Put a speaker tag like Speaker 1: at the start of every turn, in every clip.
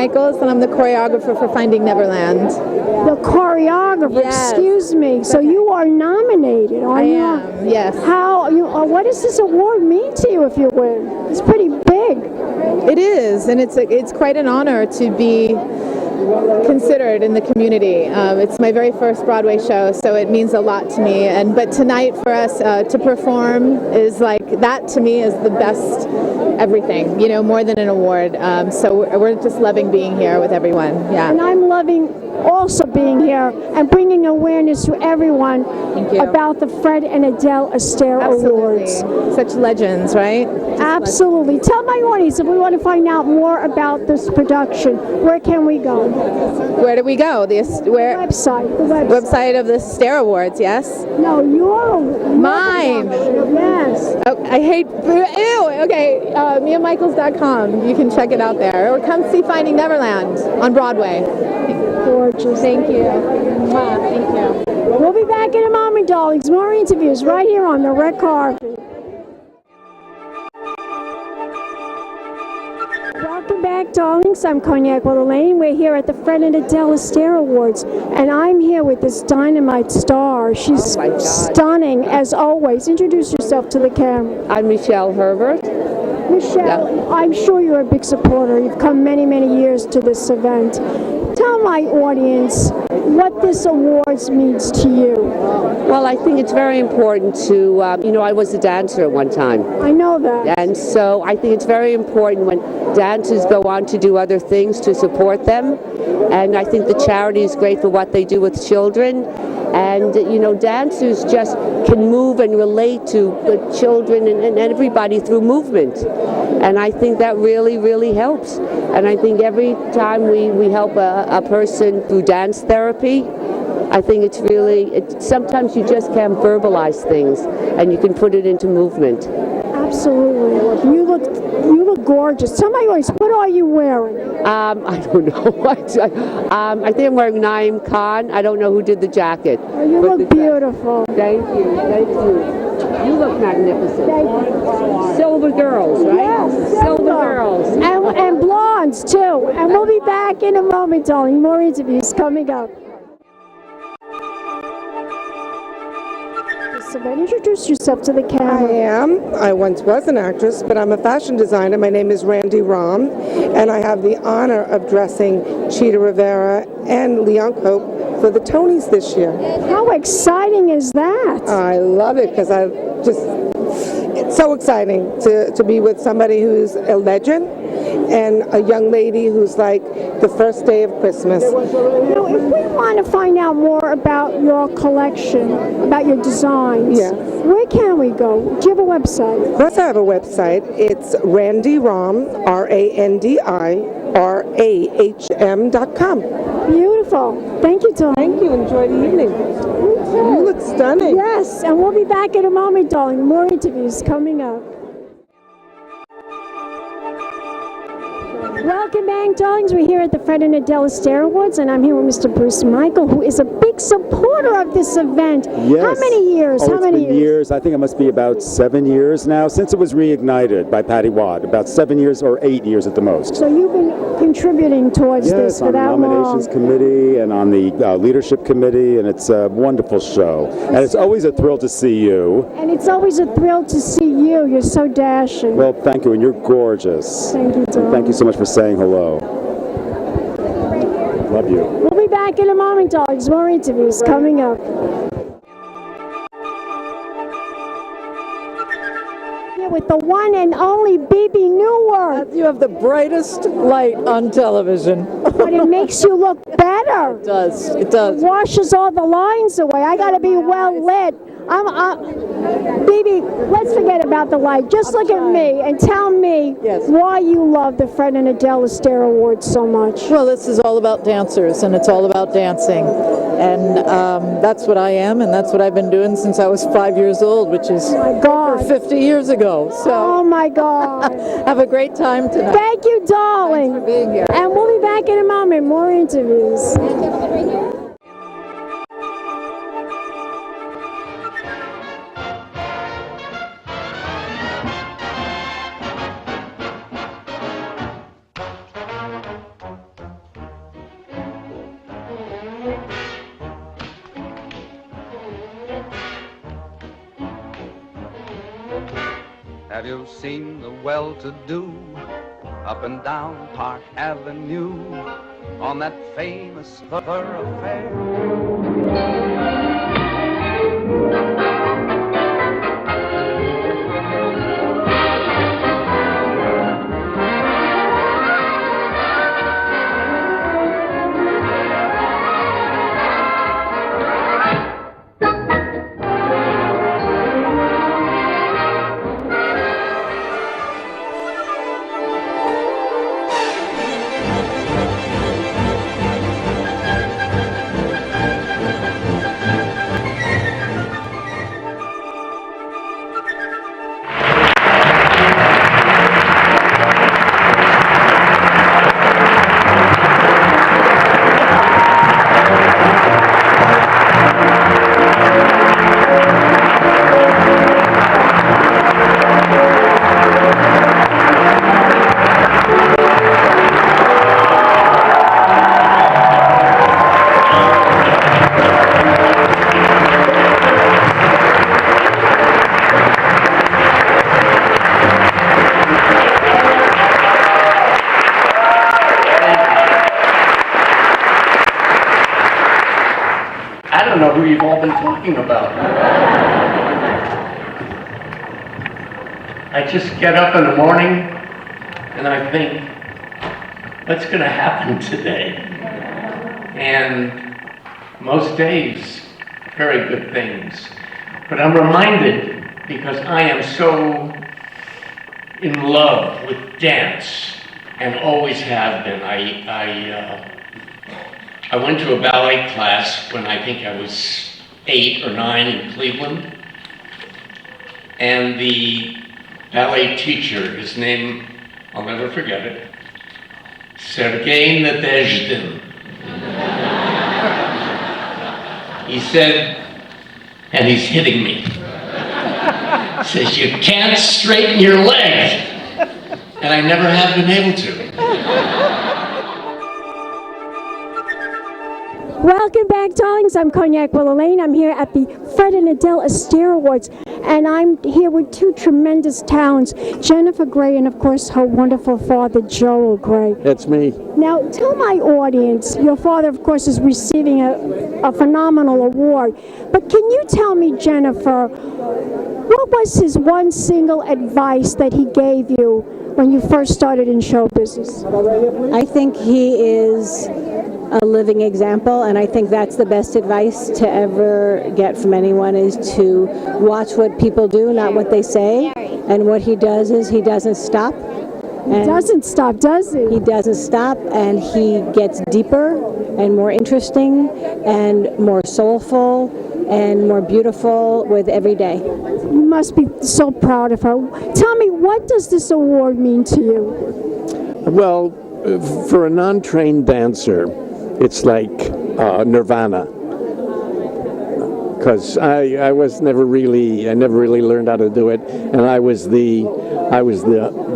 Speaker 1: Michaels, and I'm the choreographer for Finding Neverland.
Speaker 2: The choreographer,
Speaker 1: Yes.
Speaker 2: excuse me. So you are nominated, are
Speaker 1: I
Speaker 2: you?
Speaker 1: am, yes.
Speaker 2: What does this award mean to you if you win? It's pretty big.
Speaker 1: It is, and it's quite an honor to be considered in the community. It's my very first Broadway show, so it means a lot to me. But tonight for us to perform is like, that to me is the best everything, more than an award. So we're just loving being here with everyone. Yeah.
Speaker 2: And I'm loving also being here and bringing awareness to everyone about the Fred and Adele Astaire Awards.
Speaker 1: Such legends, right?
Speaker 2: Absolutely. Tell my audience, if we want to find out more about this production, where can we go?
Speaker 1: Where do we go? The
Speaker 2: website.
Speaker 1: Website of the Astaire Awards, yes?
Speaker 2: No,
Speaker 1: mine.
Speaker 2: Yes.
Speaker 1: Oh, I hate, ew, okay, miamichaels.com. You can check it out there. Or come see Finding Neverland on Broadway.
Speaker 2: Gorgeous.
Speaker 1: Thank you. Thank you.
Speaker 2: We'll be back in a moment, darlings. More interviews right here on the red carpet. Welcome back, darlings. I'm Cognac with Elaine. We're here at the Fred and Adele Astaire Awards, and I'm here with this dynamite star. She's stunning, as always. Introduce yourself to the camera.
Speaker 3: I'm Michelle Herbert.
Speaker 2: Michelle, I'm sure you're a big supporter. You've come many, many years to this event. Tell my audience what this awards means to you.
Speaker 3: Well, I think it's very important to, I was a dancer at one time.
Speaker 2: I know that.
Speaker 3: And so I think it's very important when dancers go on to do other things to support them. And I think the charity is great for what they do with children. And, dancers just can move and relate to the children and everybody through movement. And I think that really, really helps. And I think every time we help a person through dance therapy, I think it's really, sometimes you just can't verbalize things and you can put it into movement.
Speaker 2: Absolutely. You look gorgeous. Tell my audience, what are you wearing?
Speaker 3: I don't know. I think I'm wearing Naeem Khan. I don't know who did the jacket.
Speaker 2: Oh, you look beautiful.
Speaker 3: Thank you. Thank you. You look magnificent.
Speaker 2: Thank you.
Speaker 3: Silver girls, right?
Speaker 2: Yes,
Speaker 3: Silver girls.
Speaker 2: And blondes, too. And we'll be back in a moment, darling. More interviews coming up. Introduce yourself to the camera.
Speaker 4: I once was an actress, but I'm a fashion designer. My name is Randy Rom, and I have the honor of dressing Cheetah Rivera and Leon Cope for the Tonys this year.
Speaker 2: How exciting is that?
Speaker 4: I love it because it's so exciting to be with somebody who's a legend and a young lady who's like the first day of Christmas.
Speaker 2: Now, if we want to find out more about your collection, about your designs, where can we go? Do you have a website?
Speaker 4: Of course I have a website. It's Randy Rom, RANDIRAHM.com.
Speaker 2: Beautiful. Thank you, Tom.
Speaker 4: Thank you. Enjoy the evening. You look stunning.
Speaker 2: Yes, and we'll be back in a moment, darling. More interviews coming up. Welcome back, darlings. We're here at the Fred and Adele Astaire Awards, and I'm here with Mr. Bruce Michael, who is a big supporter of this event.
Speaker 5: Yes.
Speaker 2: How many years?
Speaker 5: How many years? I think it must be about 7 years now, since it was reignited by Patty Watt. About 7 years or 8 years at the most.
Speaker 2: So you've been contributing towards this for that long.
Speaker 5: Yes, on the nominations committee and on the leadership committee, and it's a wonderful show. And it's always a thrill to see you.
Speaker 2: And it's always a thrill to see you. You're so dashing.
Speaker 5: Well, thank you, and you're gorgeous.
Speaker 2: Thank you, Tom.
Speaker 5: Thank you so much for saying hello. Love you.
Speaker 2: We'll be back in a moment, dogs. More interviews coming up. Here with the one and only Bibi Newer.
Speaker 6: You have the brightest light on television.
Speaker 2: But it makes you look better.
Speaker 6: It does. It does.
Speaker 2: It washes all the lines away. I got to be well lit. Bibi, let's forget about the light. Just look at me and tell me why you love the Fred and Adele Astaire Awards so much.
Speaker 6: Well, this is all about dancers, and it's all about dancing. And that's what I am, and that's what I've been doing since I was 5 years old, which is over 50 years ago. So,
Speaker 2: oh, my God.
Speaker 6: Have a great time tonight.
Speaker 2: Thank you, darling.
Speaker 6: Thanks for being here.
Speaker 2: And we'll be back in a moment. More interviews.
Speaker 7: Have you seen the well-to-do up and down Park Avenue on that famous thoroughfare?
Speaker 8: I don't know who you've all been talking about. I just get up in the morning and I think, what's going to happen today? And most days, very good things. But I'm reminded, because I am so in love with dance and always have been. I went to a ballet class when I think I was 8 or 9 in Cleveland. And the ballet teacher, his name, I'll never forget it, Sergei Nadezhdin. He said, and he's hitting me, says, "You can't straighten your leg." And I never have been able to.
Speaker 2: Welcome back, darlings. I'm Cognac Willow Lane. I'm here at the Fred and Adele Astaire Awards, and I'm here with two tremendous talents, Jennifer Gray and, of course, her wonderful father, Joel Gray.
Speaker 9: That's me.
Speaker 2: Now, tell my audience, your father, of course, is receiving a phenomenal award, but can you tell me, Jennifer, what was his one single advice that he gave you when you first started in show business?
Speaker 10: I think he is a living example, and I think that's the best advice to ever get from anyone, is to watch what people do, not what they say. And what he does is he doesn't stop.
Speaker 2: He doesn't stop, does he?
Speaker 10: He doesn't stop, and he gets deeper and more interesting and more soulful and more beautiful with every day.
Speaker 2: You must be so proud of her. Tell me, what does this award mean to you?
Speaker 9: Well, for a non-trained dancer, it's like nirvana. Because I never really learned how to do it, and I was the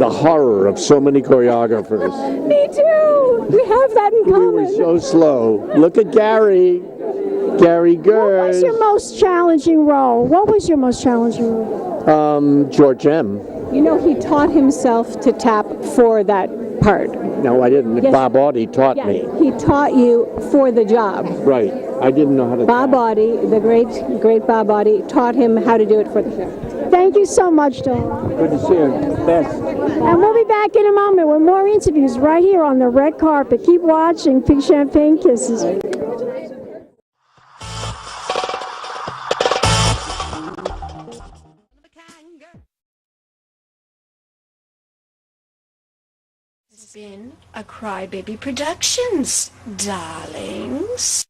Speaker 9: horror of so many choreographers.
Speaker 2: Me too. We have that in common.
Speaker 9: We were so slow. Look at Gary Gers.
Speaker 2: What was your most challenging role?
Speaker 9: George M.
Speaker 10: You know, he taught himself to tap for that part.
Speaker 9: No, I didn't.
Speaker 10: Yes.
Speaker 9: Bob Audie taught me.
Speaker 10: He taught you for the job.
Speaker 9: Right. I didn't know how to
Speaker 10: Bob
Speaker 9: tap.
Speaker 10: Audie, the great Bob Audie, taught him how to do it for the show.
Speaker 2: Thank you so much, Dawn.
Speaker 9: Good to see you. Best.
Speaker 2: And we'll be back in a moment with more interviews right here on the red carpet. Keep watching Pink Champagne Kisses.
Speaker 11: It's been a Crybaby Productions, darlings.